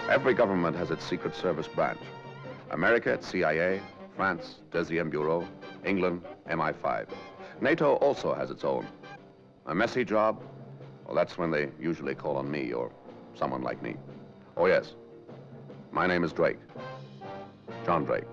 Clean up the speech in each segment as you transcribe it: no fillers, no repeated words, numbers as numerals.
Every government has its Secret Service branch. America, its CIA, France, Deuxième Bureau, England, MI5. NATO also has its own. A messy job? Well, that's when they usually call on me or someone like me. Oh, yes. My name is Drake. John Drake.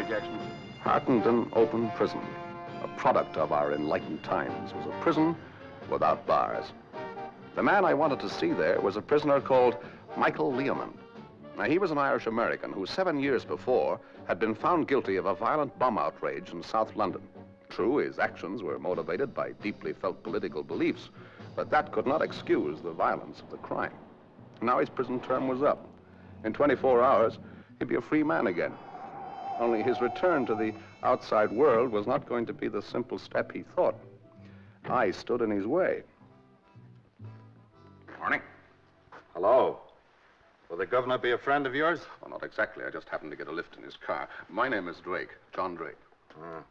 Jackson. Hartington Open Prison, a product of our enlightened times, was a prison without bars. The man I wanted to see there was a prisoner called Michael Learmonth. Now, he was an Irish-American who 7 years before had been found guilty of a violent bomb outrage in South London. True, his actions were motivated by deeply felt political beliefs, but that could not excuse the violence of the crime. Now his prison term was up. In 24 hours, he'd be a free man again. Only his return to the outside world was not going to be the simple step he thought. I stood in his way. Morning. Hello. Will the governor be a friend of yours? Well, not exactly. I just happened to get a lift in his car. My name is Drake, John Drake. Well,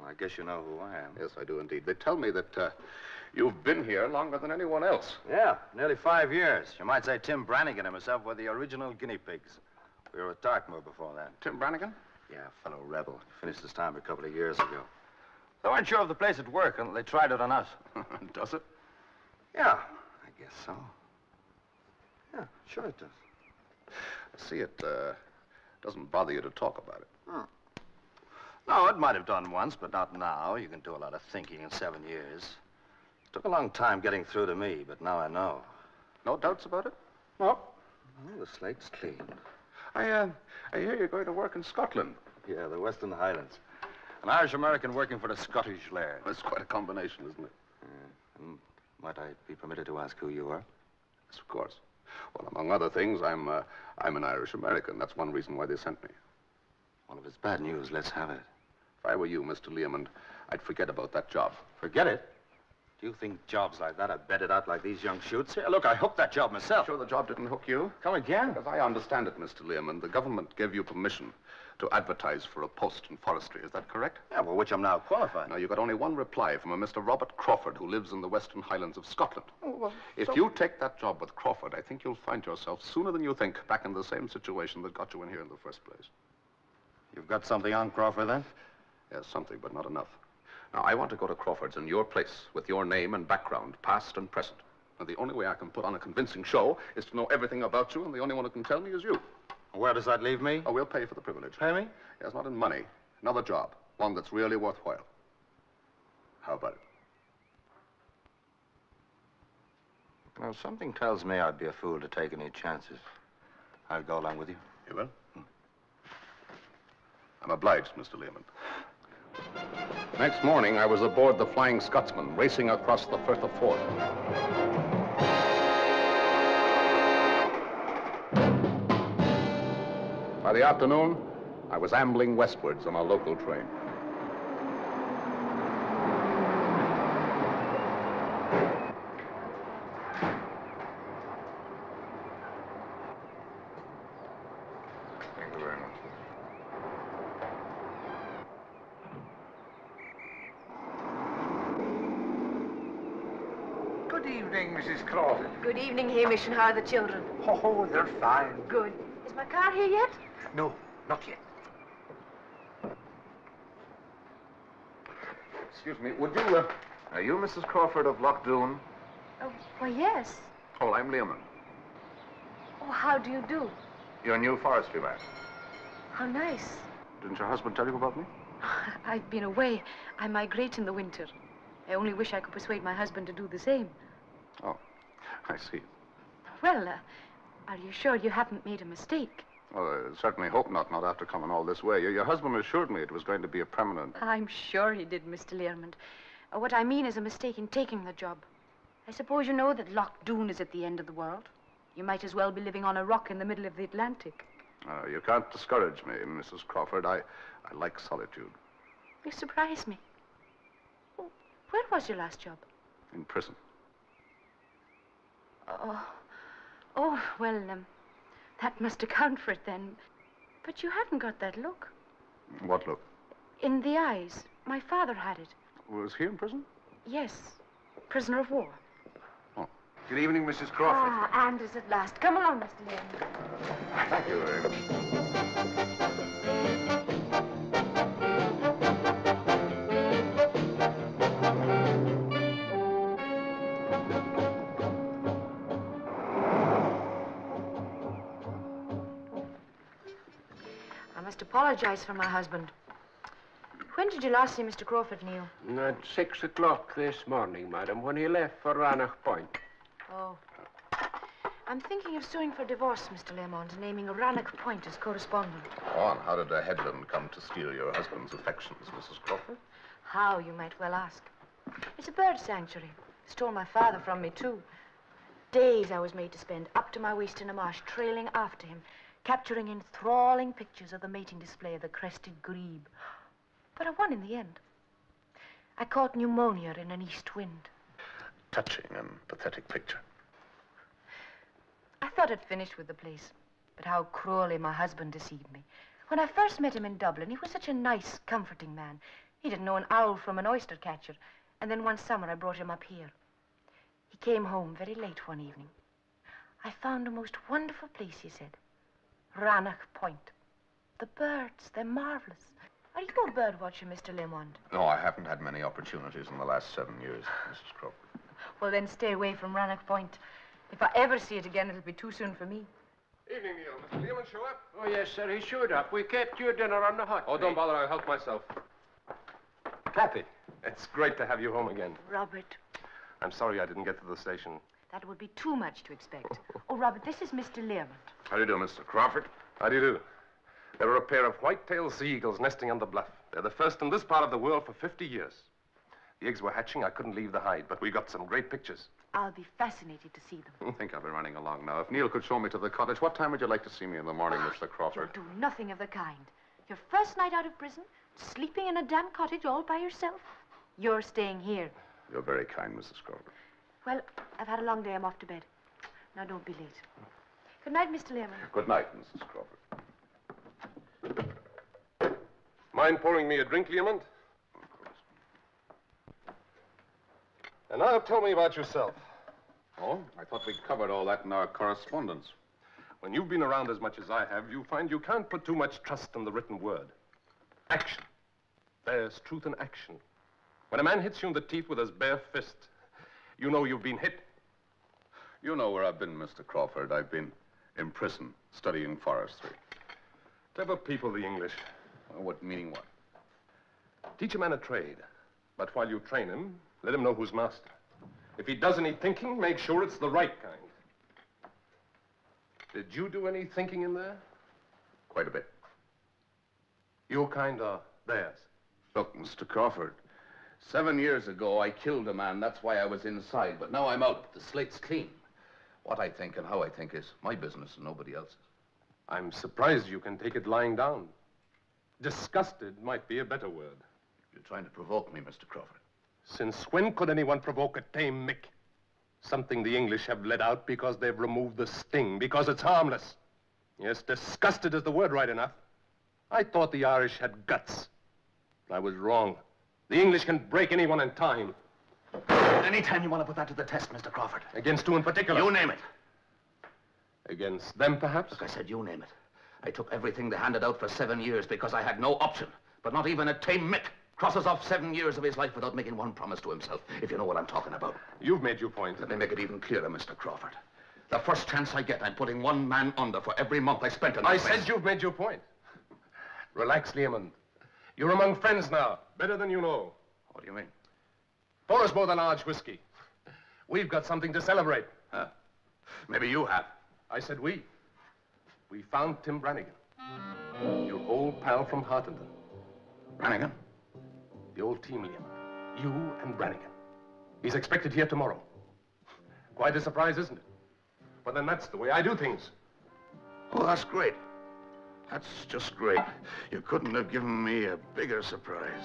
I guess you know who I am. Yes, I do indeed. They tell me that you've been here longer than anyone else. Yeah, nearly 5 years. You might say Tim Brannigan and myself were the original guinea pigs. We were at Dartmoor before that. Tim Brannigan? Yeah, fellow rebel. Finished his time a couple of years ago. They weren't sure of the place would work until they tried it on us. Does it? Yeah, I guess so. Yeah, sure it does. I see it doesn't bother you to talk about it. No, it might have done once, but not now. You can do a lot of thinking in 7 years. It took a long time getting through to me, but now I know. No doubts about it? No. Well, the slate's clean. I hear you're going to work in Scotland. Yeah, the Western Highlands. An Irish-American working for the Scottish Laird. That's quite a combination, isn't it? Might I be permitted to ask who you are? Yes, of course. Well, among other things, I'm an Irish-American. That's one reason why they sent me. Well, if it's bad news, let's have it. If I were you, Mr. Learmonth, I'd forget about that job. Forget it? Do you think jobs like that are bedded out like these young shoots? Here, look, I hooked that job myself. Sure the job didn't hook you? Come again? As I understand it, Mr. Learmonth, the government gave you permission to advertise for a post in forestry. Is that correct? Yeah, well, which I'm now qualified. Now, you got only one reply from a Mr. Robert Crawford, who lives in the Western Highlands of Scotland. Oh, well, if you take that job with Crawford, I think you'll find yourself, sooner than you think, back in the same situation that got you in here in the first place. You've got something on Crawford, then? Yes, something, but not enough. Now, I want to go to Crawford's in your place, with your name and background, past and present. Now, the only way I can put on a convincing show is to know everything about you, and the only one who can tell me is you. Where does that leave me? Oh, we'll pay for the privilege. Pay me? Yes, not in money. Another job. One that's really worthwhile. How about it? Well, something tells me I'd be a fool to take any chances. I'll go along with you. You will? I'm obliged, Mr. Learmonth. Next morning, I was aboard the Flying Scotsman, racing across the Firth of Forth. By the afternoon, I was ambling westwards on a local train. Thank you very much. Good evening, Mrs. Crawford. Good evening, Hamish, and how are the children? Oh, they're fine. Good. Is my car here yet? No, not yet. Excuse me, would you, are you Mrs. Crawford of Lochdoon? Oh, why, yes. Oh, I'm Learmonth. Oh, how do you do? Your new forestry man. How nice. Didn't your husband tell you about me? I've been away. I migrate in the winter. I only wish I could persuade my husband to do the same. Oh, I see. Well, are you sure you haven't made a mistake? Well, I certainly hope not after coming all this way. Your husband assured me it was going to be a permanent... I'm sure he did, Mr. Learmond. What I mean is a mistake in taking the job. I suppose you know that Loch Doon is at the end of the world. You might as well be living on a rock in the middle of the Atlantic. You can't discourage me, Mrs. Crawford. I like solitude. You surprise me. Oh, where was your last job? In prison. Oh, well, that must account for it then. But you haven't got that look. What look? In the eyes. My father had it. Was he in prison? Yes. Prisoner of war. Oh. Good evening, Mrs. Crawford. Ah, Anders at last. Come along, Mr. Learmond. Thank you very much. I must apologize for my husband. When did you last see Mr. Crawford, Neil? At 6 o'clock this morning, madam, when he left for Rannoch Point. Oh. I'm thinking of suing for divorce, Mr. Learmond, and naming Rannoch Point as correspondent. Go on. How did a headland come to steal your husband's affections, Mrs. Crawford? How, you might well ask. It's a bird sanctuary. Stole my father from me, too. Days I was made to spend up to my waist in a marsh, trailing after him, capturing enthralling pictures of the mating display of the crested grebe. But I won in the end. I caught pneumonia in an east wind. Touching and pathetic picture. I thought I'd finished with the place, but how cruelly my husband deceived me. When I first met him in Dublin, he was such a nice, comforting man. He didn't know an owl from an oyster catcher. And then one summer I brought him up here. He came home very late one evening. I found a most wonderful place, he said. Rannoch Point. The birds, they're marvelous. Are you no bird watcher, Mr. Learmond? No, I haven't had many opportunities in the last 7 years, Mrs. Crawford. Well, then stay away from Rannoch Point. If I ever see it again, it'll be too soon for me. Evening, Neil. Mr. Learmond show up? Oh, yes, sir, he showed up. We kept your dinner on the hot Oh, don't plate. bother. I'll help myself. Kathy, it's great to have you home again. Robert, I'm sorry I didn't get to the station. that would be too much to expect. Oh, Robert, this is Mr. Learmond. How do you do, Mr. Crawford? How do you do? There are a pair of white-tailed sea eagles nesting on the bluff. They're the first in this part of the world for 50 years. The eggs were hatching. I couldn't leave the hide, but we got some great pictures. I'll be fascinated to see them. I think I'll be running along now. If Neil could show me to the cottage, what time would you like to see me in the morning, Mr. Crawford? You'll do nothing of the kind. Your first night out of prison, sleeping in a damp cottage all by yourself. You're staying here. You're very kind, Mrs. Crawford. Well, I've had a long day. I'm off to bed. Now, don't be late. Good night, Mr. Learmond. Good night, Mrs. Crawford. Mind pouring me a drink, Learmond? And now tell me about yourself. Oh, I thought we covered all that in our correspondence. When you've been around as much as I have, you find you can't put too much trust in the written word. Action. There's truth in action. When a man hits you in the teeth with his bare fist, you know you've been hit. You know where I've been, Mr. Crawford. I've been in prison, studying forestry. Clever people, the English. What, meaning what? Teach a man a trade, but while you train him, let him know who's master. If he does any thinking, make sure it's the right kind. Did you do any thinking in there? Quite a bit. Your kind are theirs. Look, Mr. Crawford, 7 years ago I killed a man. That's why I was inside. But now I'm out. The slate's clean. What I think and how I think is my business and nobody else's. I'm surprised you can take it lying down. Disgusted might be a better word. You're trying to provoke me, Mr. Crawford. Since when could anyone provoke a tame Mick? Something the English have let out because they've removed the sting, because it's harmless. Yes, disgusted is the word right enough. I thought the Irish had guts. I was wrong. The English can break anyone in time. Anytime you want to put that to the test, Mr. Crawford. Against who in particular? You name it. Against them, perhaps? Look, I said you name it. I took everything they handed out for 7 years because I had no option. But not even a tame Mick crosses off 7 years of his life without making one promise to himself, if you know what I'm talking about. You've made your point. Let me make it even clearer, Mr. Crawford. The first chance I get, I'm putting one man under for every month I spent in I this place. said you've made your point. Relax, Leomund. You're among friends now, better than you know. What do you mean? Pour us both a large whiskey. We've got something to celebrate. Huh? Maybe you have. I said we. We found Tim Brannigan. Your old pal from Hartington. Brannigan? The old team, Leomund. You and Brannigan. He's expected here tomorrow. Quite a surprise, isn't it? But then that's the way I do things. Oh, that's great. That's just great. You couldn't have given me a bigger surprise.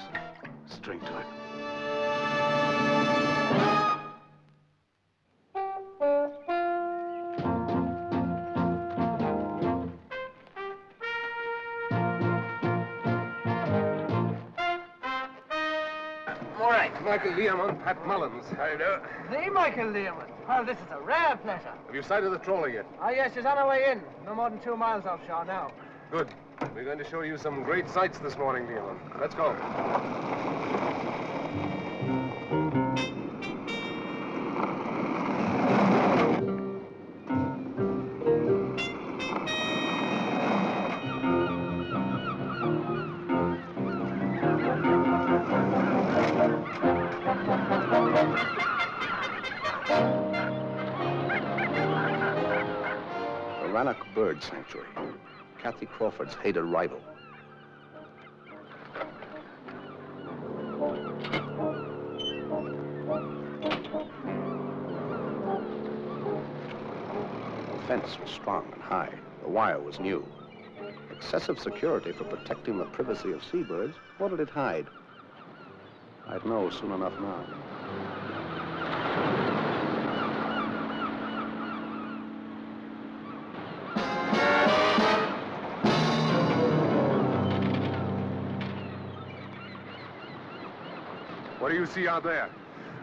Let's drink to it. All right. Michael Leomund, Pat Mullins. How you doing? The Michael Leomund. Well, this is a rare pleasure. Have you sighted the trawler yet? Ah, yes, she's on her way in. No more than 2 miles offshore now. Good. We're going to show you some great sights this morning, Leomund. Let's go. The Rannoch Bird Sanctuary. Kathy Crawford's hated rival. The fence was strong and high. The wire was new. Excessive security for protecting the privacy of seabirds. What did it hide? I'd know soon enough now. What do you see out there?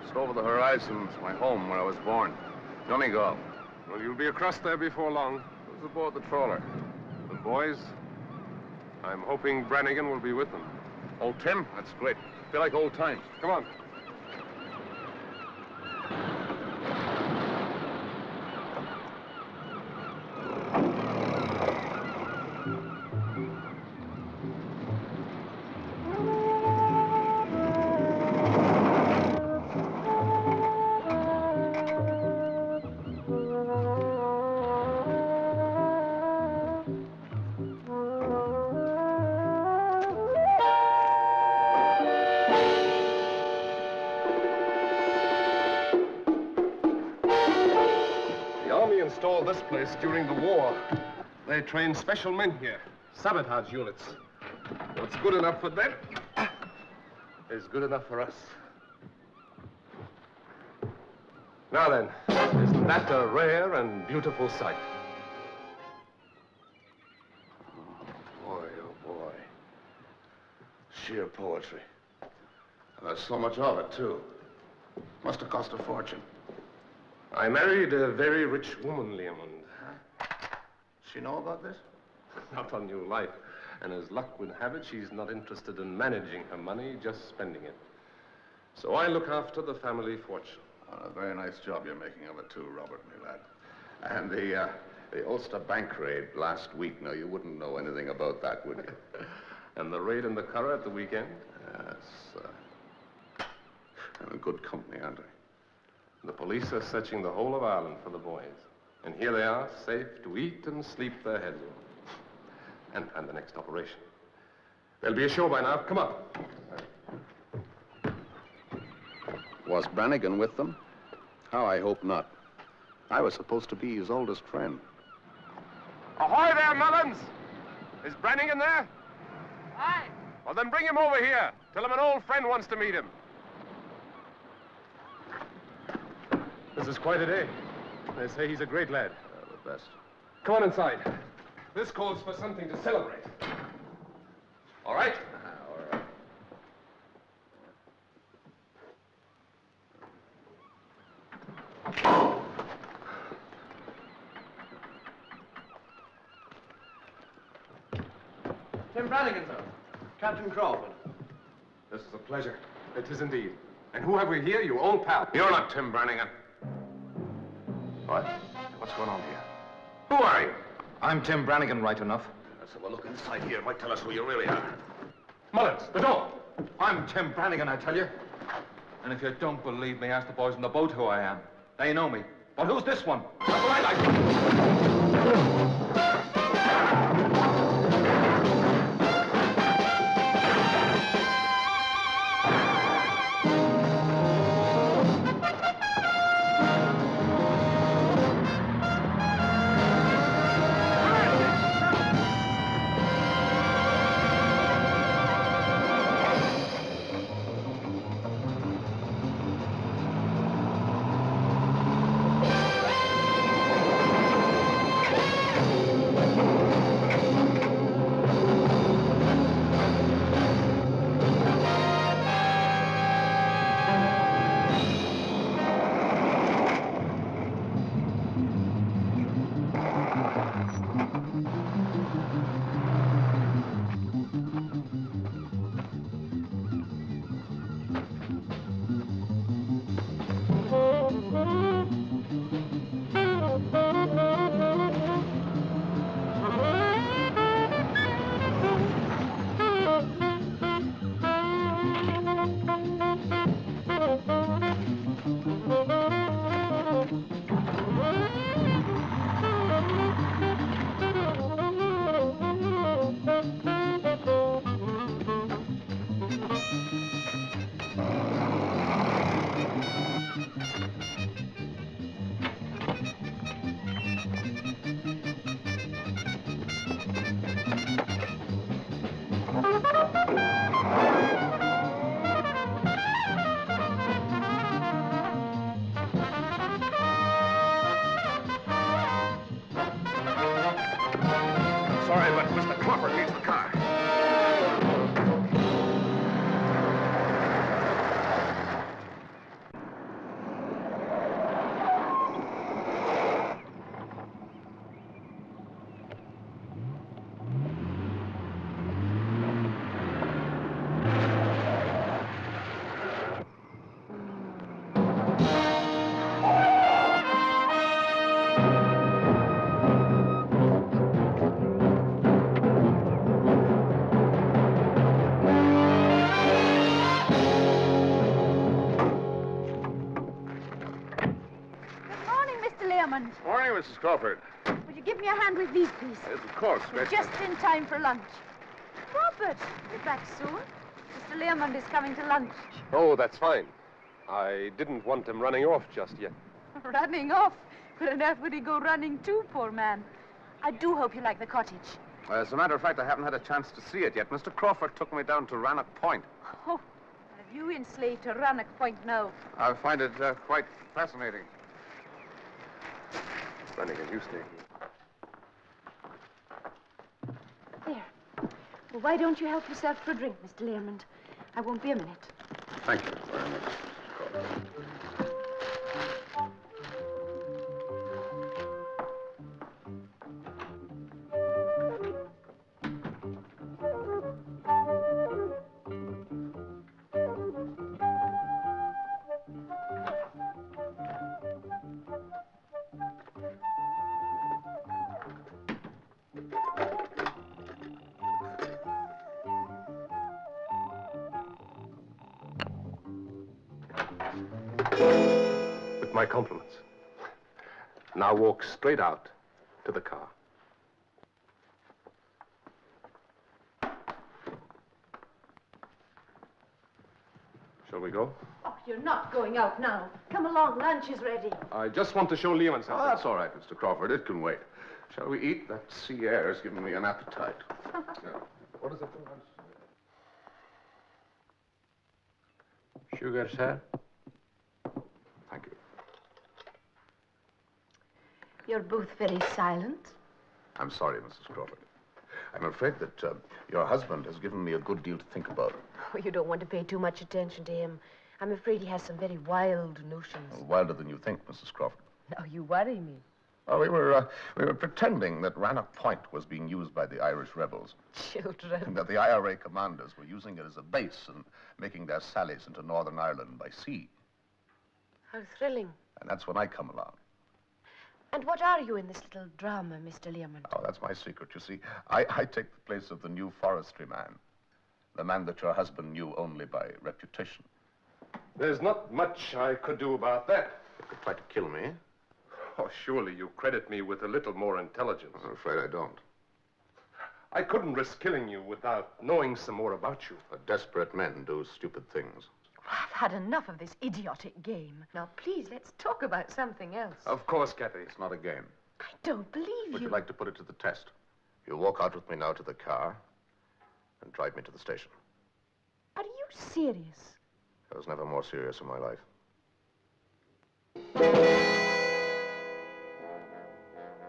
It's over the horizon. It's my home where I was born. Donegal. Well, you'll be across there before long. Who's aboard the trawler? The boys? I'm hoping Brannigan will be with them. Old Tim? That's great. Feel like old times. Come on. Installed this place during the war. They trained special men here, sabotage units. What's good enough for them is good enough for us. Now then, isn't that a rare and beautiful sight? Oh, boy. Sheer poetry. And there's so much of it, too. Must have cost a fortune. I married a very rich woman, Leomund. Huh? She know about this? Not on your life. And as luck would have it, she's not interested in managing her money, just spending it. So I look after the family fortune. A very nice job you're making of it, too, Robert, my lad. And the Ulster Bank raid last week, now, you wouldn't know anything about that, would you? And the raid in the Curragh at the weekend? Yes. I'm in good company, aren't I? The police are searching the whole of Ireland for the boys. And here they are, safe to eat and sleep their heads in. And plan the next operation. There'll be a show by now. Come on. Was Brannigan with them? How I hope not. I was supposed to be his oldest friend. Ahoy there, Mullins! Is Brannigan there? Aye. Well, then bring him over here. Tell him an old friend wants to meet him. This is quite a day. They say he's a great lad. The best. Come on inside. This calls for something to celebrate. All right? All right. Tim Brannigan, sir. Captain Crawford. This is a pleasure. It is indeed. And who have we here? Your old pal. You're not Tim Brannigan. What? What's going on here? Who are you? I'm Tim Brannigan, right enough. Let's have a look inside here. Might tell us who you really are. Mullins, the door. I'm Tim Brannigan, I tell you. And if you don't believe me, ask the boys on the boat who I am. They know me. But who's this one? That's what I like. Sorry, but Mr. Crawford needs the car. Morning, Mrs. Crawford. Would you give me a hand with these, please? Yes, of course. We're just in time for lunch. Robert, you're back soon. Mr. Learmond is coming to lunch. Oh, that's fine. I didn't want him running off just yet. Running off? Where on earth would he go running to, poor man? I do hope you like the cottage. As a matter of fact, I haven't had a chance to see it yet. Mr. Crawford took me down to Rannoch Point. Oh, have you enslaved to Rannoch Point now? I find it quite fascinating. Brannigan, you stay here. There. Well, why don't you help yourself for a drink, Mr. Learmond? I won't be a minute. Thank you very much, Mrs. Crawford. With my compliments. Now walk straight out to the car. Shall we go? Oh, you're not going out now. Come along, lunch is ready. I just want to show Lehman something. Oh, that's all right, Mr. Crawford. It can wait. Shall we eat? That sea air is giving me an appetite. What is it for lunch? Sugar, sir? Thank you. You're both very silent. I'm sorry, Mrs. Crawford. I'm afraid that your husband has given me a good deal to think about. Oh, you don't want to pay too much attention to him. I'm afraid he has some very wild notions. Well, wilder than you think, Mrs. Crawford. Now, you worry me. Well, we were pretending that Rannoch Point was being used by the Irish rebels. Children. And that the IRA commanders were using it as a base and making their sallies into Northern Ireland by sea. How thrilling. And that's when I come along. And And what are you in this little drama, Mr. Learmont? Oh, that's my secret, you see. I take the place of the new forestry man. The man that your husband knew only by reputation. There's not much I could do about that. You could try to kill me. Oh, surely you credit me with a little more intelligence. I'm afraid I don't. I couldn't risk killing you without knowing some more about you. But desperate men do stupid things. I've had enough of this idiotic game. Now, please, let's talk about something else. Of course, Kathy. It's not a game. I don't believe Would you. you like to put it to the test? You walk out with me now to the car and drive me to the station. Are you serious? I was never more serious in my life.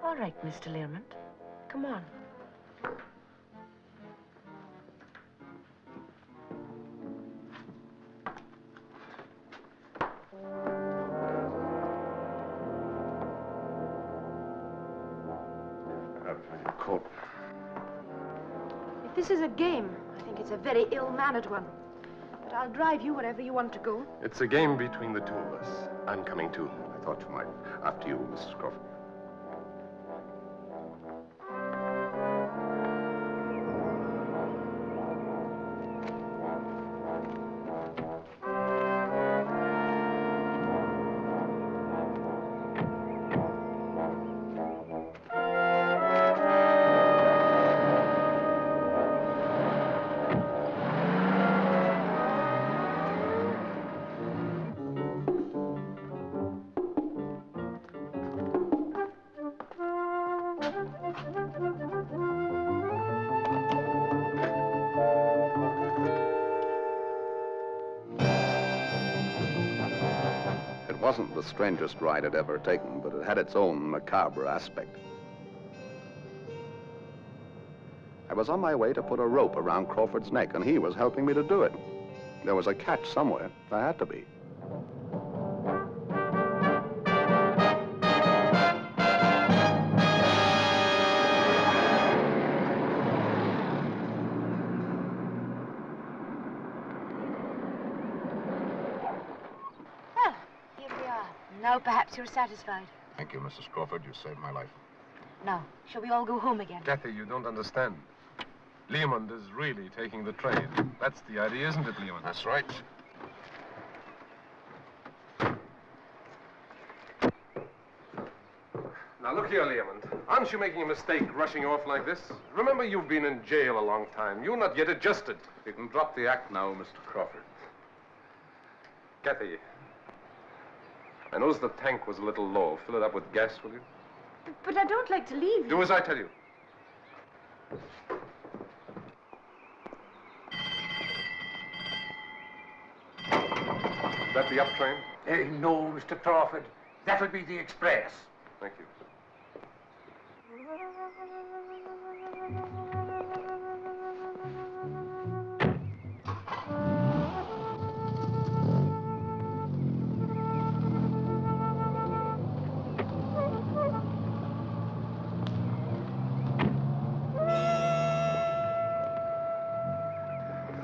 All right, Mr. Learmont. Come on. Your coat. If this is a game, I think it's a very ill-mannered one. But I'll drive you wherever you want to go. It's a game between the two of us. I'm coming too. I thought you might. After you, Mrs. Crawford. It wasn't the strangest ride I'd ever taken, but it had its own macabre aspect. I was on my way to put a rope around Crawford's neck, and he was helping me to do it. There was a catch somewhere. There had to be. Well, here we are. Now perhaps you're satisfied. Thank you, Mrs. Crawford. You saved my life. Now, shall we all go home again? Kathy, you don't understand. Learmont is really taking the trade. That's the idea, isn't it, Learmont? That's right. Now, look here, Learmont. Aren't you making a mistake rushing off like this? Remember, you've been in jail a long time. You're not yet adjusted. You can drop the act now, Mr. Crawford. Kathy, I noticed the tank was a little low. Fill it up with gas, will you? But I don't like to leave you. Do as I tell you. Is that the up train? No, Mr. Crawford. That'll be the express. Thank you.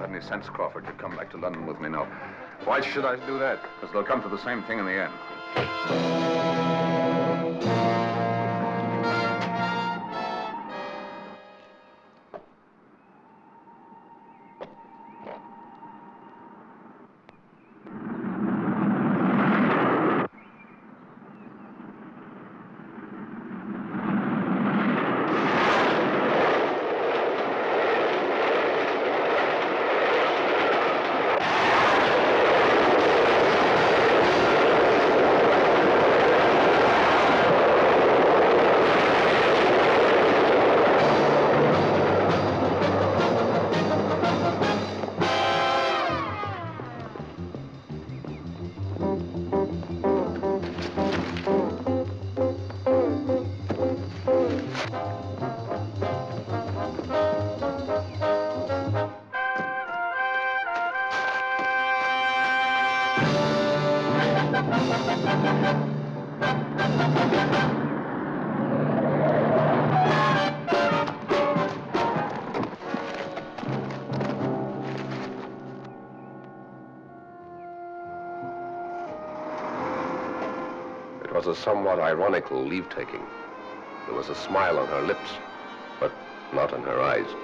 Any sense, Crawford, you'd come back to London with me now. Why should I do that? Because they'll come to the same thing in the end. It was a somewhat ironical leave-taking. There was a smile on her lips, but not in her eyes.